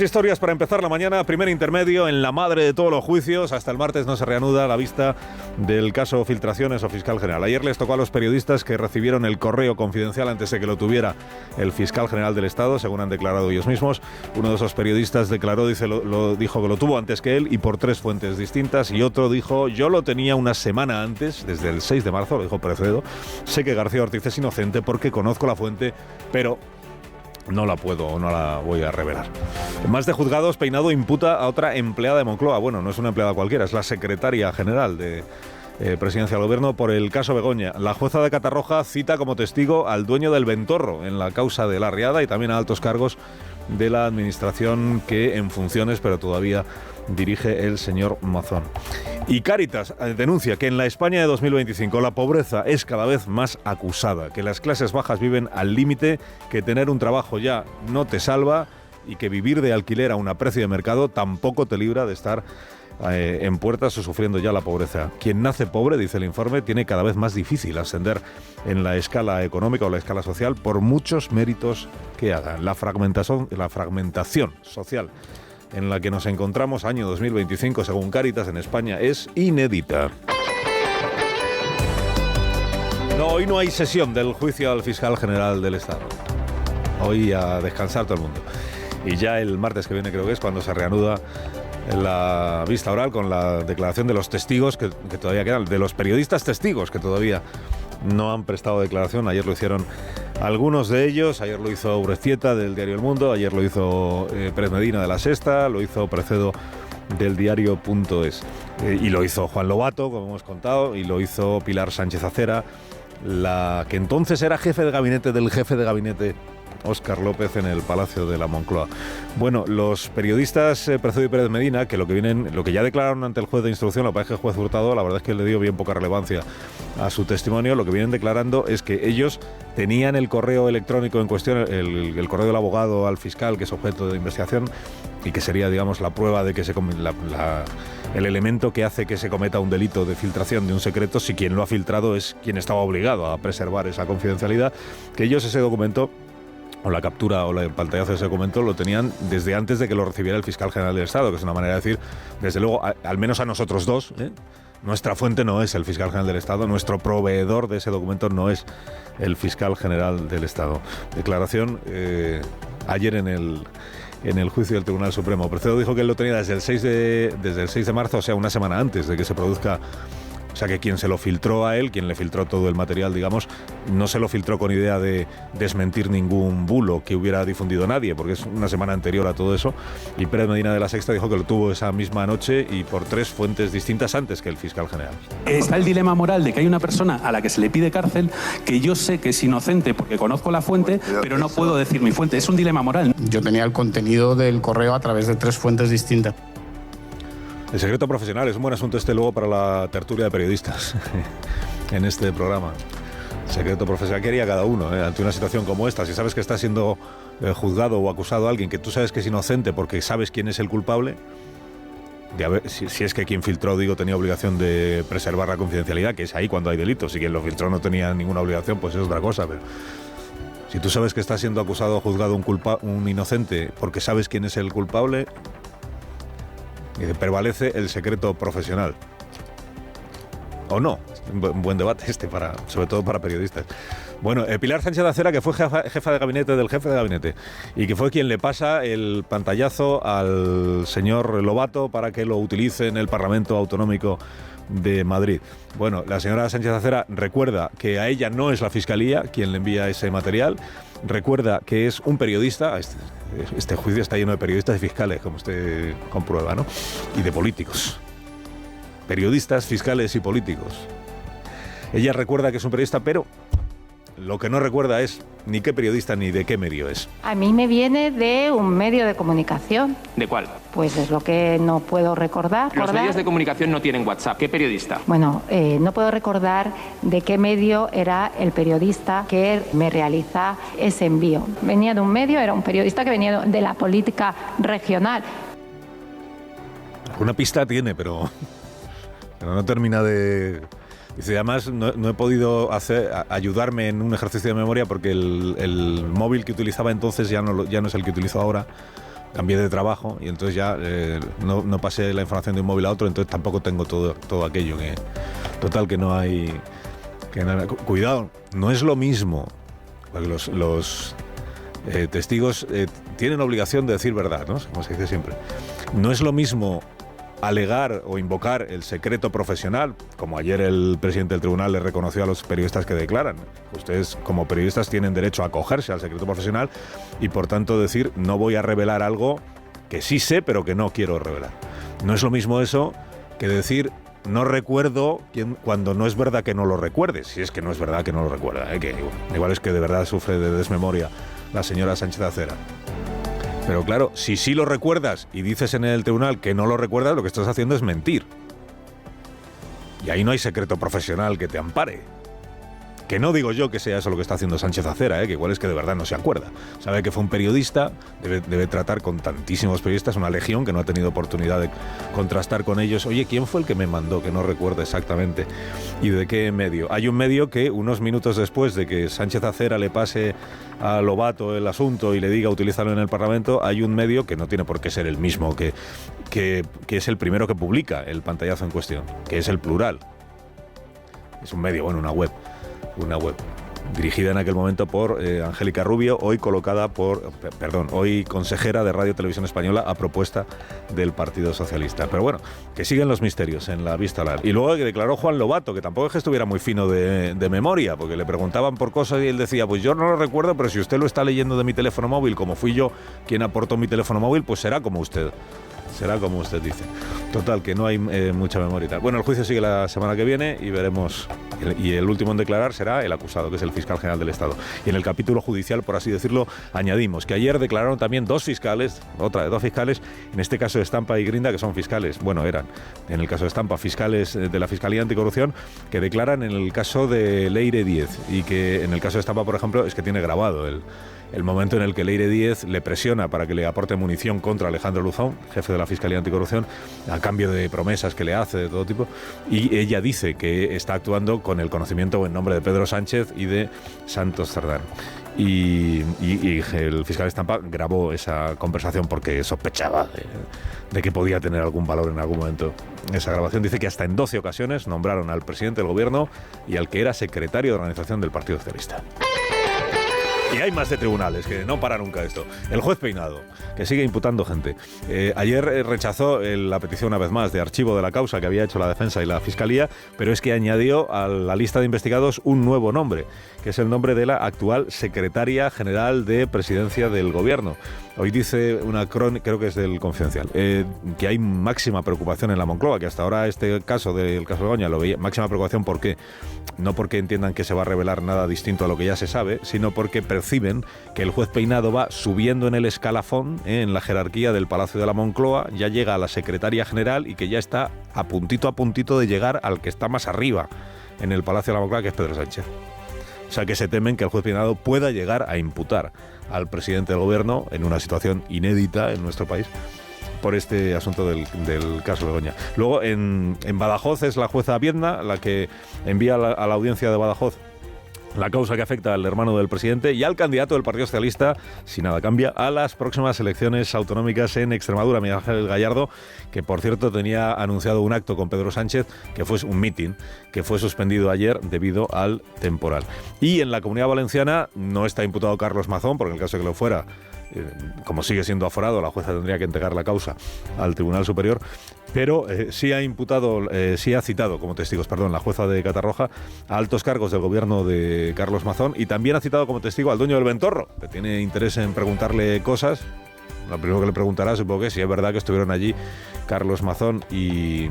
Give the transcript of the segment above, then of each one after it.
Historias para empezar la mañana, primer intermedio en la madre de todos los juicios. Hasta el martes no se reanuda la vista del caso Filtraciones o Fiscal General. Ayer les tocó a los periodistas que recibieron el correo confidencial antes de que lo tuviera el Fiscal General del Estado, según han declarado ellos mismos. Uno de esos periodistas declaró, dijo que lo tuvo antes que él y por 3 fuentes distintas, y otro dijo, yo lo tenía una semana antes, desde el 6 de marzo, lo dijo Precedo. Sé que García Ortiz es inocente porque conozco la fuente, pero no la voy a revelar. Más de juzgados, Peinado imputa a otra empleada de Moncloa. Bueno, no es una empleada cualquiera, es la secretaria general de Presidencia del Gobierno por el caso Begoña. La jueza de Catarroja cita como testigo al dueño del Ventorro en la causa de la Riada y también a altos cargos de la administración que en funciones, pero todavía dirige el señor Mazón. Y Cáritas denuncia que en la España de 2025 la pobreza es cada vez más acusada, que las clases bajas viven al límite, que tener un trabajo ya no te salva y que vivir de alquiler a un precio de mercado tampoco te libra de estar en puertas o sufriendo ya la pobreza. Quien nace pobre, dice el informe, tiene cada vez más difícil ascender en la escala económica o la escala social por muchos méritos que hagan. La fragmentación social en la que nos encontramos, año 2025, según Cáritas, en España, es inédita. No, hoy no hay sesión del juicio al Fiscal General del Estado. Hoy a descansar todo el mundo. Y ya el martes que viene creo que es cuando se reanuda la vista oral con la declaración de los testigos que todavía quedan, de los periodistas testigos que todavía no han prestado declaración. Ayer lo hicieron algunos de ellos, ayer lo hizo Urestieta del diario El Mundo, ayer lo hizo Pérez Medina de La Sexta, lo hizo Precedo del diario.es, y lo hizo Juan Lobato, como hemos contado, y lo hizo Pilar Sánchez Acera, la que entonces era jefe de gabinete del jefe de gabinete Óscar López en el Palacio de la Moncloa. Bueno, los periodistas Precedo y Pérez Medina, que lo que ya declararon ante el juez de instrucción, lo que pasa es que el juez Hurtado, la verdad es que le dio bien poca relevancia a su testimonio, lo que vienen declarando es que ellos tenían el correo electrónico en cuestión, el correo del abogado al fiscal, que es objeto de investigación, y que sería, digamos, la prueba de que el elemento que hace que se cometa un delito de filtración de un secreto, si quien lo ha filtrado es quien estaba obligado a preservar esa confidencialidad, que ellos ese documento, o la captura o el pantallazo de ese documento, lo tenían desde antes de que lo recibiera el Fiscal General del Estado, que es una manera de decir, desde luego, al menos a nosotros dos, nuestra fuente no es el Fiscal General del Estado, nuestro proveedor de ese documento no es el Fiscal General del Estado. Declaración ayer en el juicio del Tribunal Supremo. Precedo dijo que él lo tenía desde el 6 de marzo, o sea, una semana antes de que se produzca. O sea, que quien se lo filtró a él, quien le filtró todo el material, digamos, no se lo filtró con idea de desmentir ningún bulo que hubiera difundido nadie, porque es una semana anterior a todo eso. Y Pérez Medina de La Sexta dijo que lo tuvo esa misma noche y por 3 fuentes distintas antes que el Fiscal General. Está el dilema moral de que hay una persona a la que se le pide cárcel que yo sé que es inocente porque conozco la fuente, pero no puedo decir mi fuente. Es un dilema moral. Yo tenía el contenido del correo a través de 3 fuentes distintas. El secreto profesional es un buen asunto luego para la tertulia de periodistas en este programa. Secreto profesional, ¿qué haría cada uno ante una situación como esta? Si sabes que está siendo juzgado o acusado a alguien que tú sabes que es inocente porque sabes quién es el culpable, si es que quien filtró, tenía obligación de preservar la confidencialidad, que es ahí cuando hay delitos. Si quien lo filtró no tenía ninguna obligación, pues es otra cosa, pero si tú sabes que está siendo acusado o juzgado un inocente porque sabes quién es el culpable, prevalece el secreto profesional. ¿O no? Un buen debate sobre todo para periodistas. Bueno, Pilar Sánchez Acera, que fue jefa de gabinete del jefe de gabinete y que fue quien le pasa el pantallazo al señor Lobato para que lo utilice en el Parlamento Autonómico de Madrid. Bueno, la señora Sánchez Acera recuerda que a ella no es la Fiscalía quien le envía ese material, recuerda que es un periodista. Este juicio está lleno de periodistas y fiscales, como usted comprueba, ¿no? Y de políticos. Periodistas, fiscales y políticos. Ella recuerda que es un periodista, pero lo que no recuerda es ni qué periodista ni de qué medio es. A mí me viene de un medio de comunicación. ¿De cuál? Pues es lo que no puedo recordar. Los medios de comunicación no tienen WhatsApp. ¿Qué periodista? Bueno, no puedo recordar de qué medio era el periodista que me realiza ese envío. Venía de un medio, era un periodista que venía de la política regional. Una pista tiene, pero no termina de... Dice, además no he podido ayudarme en un ejercicio de memoria porque el móvil que utilizaba entonces ya no es el que utilizo ahora, cambié de trabajo y entonces ya no pasé la información de un móvil a otro, entonces tampoco tengo todo aquello. Total, que no hay... Cuidado, no es lo mismo, porque los testigos tienen obligación de decir verdad, ¿no? Como se dice siempre. No es lo mismo alegar o invocar el secreto profesional, como ayer el presidente del tribunal le reconoció a los periodistas que declaran. Ustedes, como periodistas, tienen derecho a acogerse al secreto profesional y, por tanto, decir no voy a revelar algo que sí sé, pero que no quiero revelar. No es lo mismo eso que decir no recuerdo cuando no es verdad que no lo recuerdes, si es que no es verdad que no lo recuerda, que igual es que de verdad sufre de desmemoria la señora Sánchez Acera. Pero claro, si sí lo recuerdas y dices en el tribunal que no lo recuerdas, lo que estás haciendo es mentir. Y ahí no hay secreto profesional que te ampare. Que no digo yo que sea eso lo que está haciendo Sánchez Acera, que igual es que de verdad no se acuerda. Sabe que fue un periodista, debe tratar con tantísimos periodistas, una legión que no ha tenido oportunidad de contrastar con ellos. Oye, ¿quién fue el que me mandó? Que no recuerdo exactamente. ¿Y de qué medio? Hay un medio que unos minutos después de que Sánchez Acera le pase a Lobato el asunto y le diga utilízalo en el Parlamento, hay un medio que no tiene por qué ser el mismo, que es el primero que publica el pantallazo en cuestión, que es El Plural. Es un medio, una web dirigida en aquel momento por Angélica Rubio, hoy consejera de Radio Televisión Española a propuesta del Partido Socialista. Pero bueno, que siguen los misterios en la vista oral. Y luego que declaró Juan Lobato, que tampoco es que estuviera muy fino de memoria, porque le preguntaban por cosas y él decía, pues yo no lo recuerdo, pero si usted lo está leyendo de mi teléfono móvil, como fui yo quien aportó mi teléfono móvil, pues será como usted dice. Total, que no hay mucha memoria y tal. Bueno, el juicio sigue la semana que viene y veremos. Y el último en declarar será el acusado, que es el fiscal general del Estado. Y en el capítulo judicial, por así decirlo, añadimos que ayer declararon también dos fiscales, en este caso Estampa y Grinda, que son fiscales, eran, en el caso de Estampa, fiscales de la Fiscalía Anticorrupción, que declaran en el caso de Leire Díez. Y que en el caso de Estampa, por ejemplo, es que tiene grabado el momento en el que Leire Díez le presiona para que le aporte munición contra Alejandro Luzón, jefe de la Fiscalía Anticorrupción, a cambio de promesas que le hace de todo tipo, y ella dice que está actuando con el conocimiento o en nombre de Pedro Sánchez y de Santos Cerdán. Y el fiscal Estampa grabó esa conversación porque sospechaba de que podía tener algún valor en algún momento. Esa grabación dice que hasta en 12 ocasiones nombraron al presidente del gobierno y al que era secretario de organización del Partido Socialista. Y hay más de tribunales, que no para nunca esto. El juez Peinado, que sigue imputando gente. Ayer rechazó la petición una vez más de archivo de la causa que había hecho la defensa y la fiscalía, pero es que añadió a la lista de investigados un nuevo nombre, que es el nombre de la actual secretaria general de Presidencia del Gobierno. Hoy dice una crónica, creo que es del Confidencial, que hay máxima preocupación en la Moncloa, que hasta ahora este caso del caso Begoña lo veía. Máxima preocupación, ¿por qué? No porque entiendan que se va a revelar nada distinto a lo que ya se sabe, sino porque perciben que el juez Peinado va subiendo en el escalafón, en la jerarquía del Palacio de la Moncloa, ya llega a la secretaria general y que ya está a puntito de llegar al que está más arriba en el Palacio de la Moncloa, que es Pedro Sánchez. O sea que se temen que el juez Peinado pueda llegar a imputar al presidente del gobierno en una situación inédita en nuestro país por este asunto del caso Begoña. Luego en Badajoz es la jueza Viedma la que envía a la audiencia de Badajoz la causa que afecta al hermano del presidente y al candidato del Partido Socialista, si nada cambia, a las próximas elecciones autonómicas en Extremadura, Miguel Ángel Gallardo, que por cierto tenía anunciado un acto con Pedro Sánchez, que fue un mitin, que fue suspendido ayer debido al temporal. Y en la Comunidad Valenciana no está imputado Carlos Mazón, porque en el caso de que lo fuera, como sigue siendo aforado, la jueza tendría que entregar la causa al Tribunal Superior, pero sí ha citado como testigos, la jueza de Catarroja, a altos cargos del gobierno de Carlos Mazón, y también ha citado como testigo al dueño del Ventorro, que tiene interés en preguntarle cosas. Lo primero que le preguntará, supongo, que si es verdad que estuvieron allí Carlos Mazón y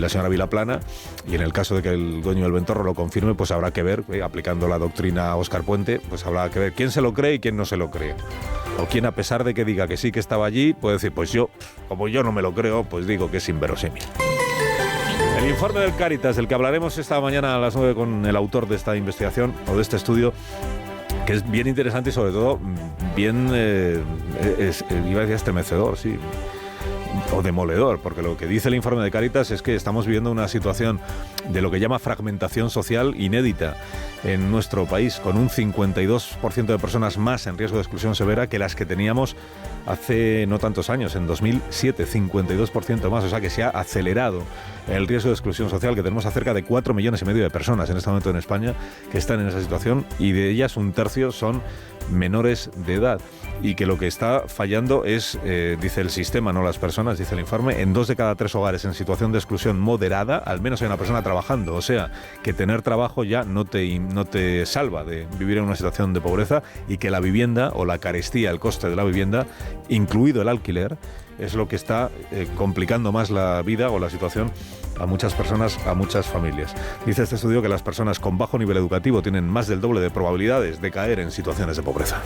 la señora Vilaplana, y en el caso de que el dueño del Ventorro lo confirme, pues habrá que ver, aplicando la doctrina Óscar Puente, pues habrá que ver quién se lo cree y quién no se lo cree. O quién, a pesar de que diga que sí que estaba allí, puede decir, pues yo, como yo no me lo creo, pues digo que es inverosímil. El informe del Cáritas, del que hablaremos esta mañana a las 9 con el autor de esta investigación, o de este estudio, que es bien interesante y sobre todo bien, iba a decir estremecedor, sí, o demoledor, porque lo que dice el informe de Cáritas es que estamos viviendo una situación de lo que llama fragmentación social inédita en nuestro país, con un 52% de personas más en riesgo de exclusión severa que las que teníamos hace no tantos años, en 2007, 52% más, o sea que se ha acelerado el riesgo de exclusión social, que tenemos a cerca de 4,5 millones de personas en este momento en España que están en esa situación, y de ellas un tercio son menores de edad, y que lo que está fallando es, dice el sistema, no las personas, dice el informe, en 2 de cada 3 hogares en situación de exclusión moderada, al menos hay una persona trabajando, o sea, que tener trabajo ya no te salva de vivir en una situación de pobreza, y que la vivienda o la carestía, el coste de la vivienda, incluido el alquiler, es lo que está complicando más la vida o la situación a muchas personas, a muchas familias. Dice este estudio que las personas con bajo nivel educativo tienen más del doble de probabilidades de caer en situaciones de pobreza.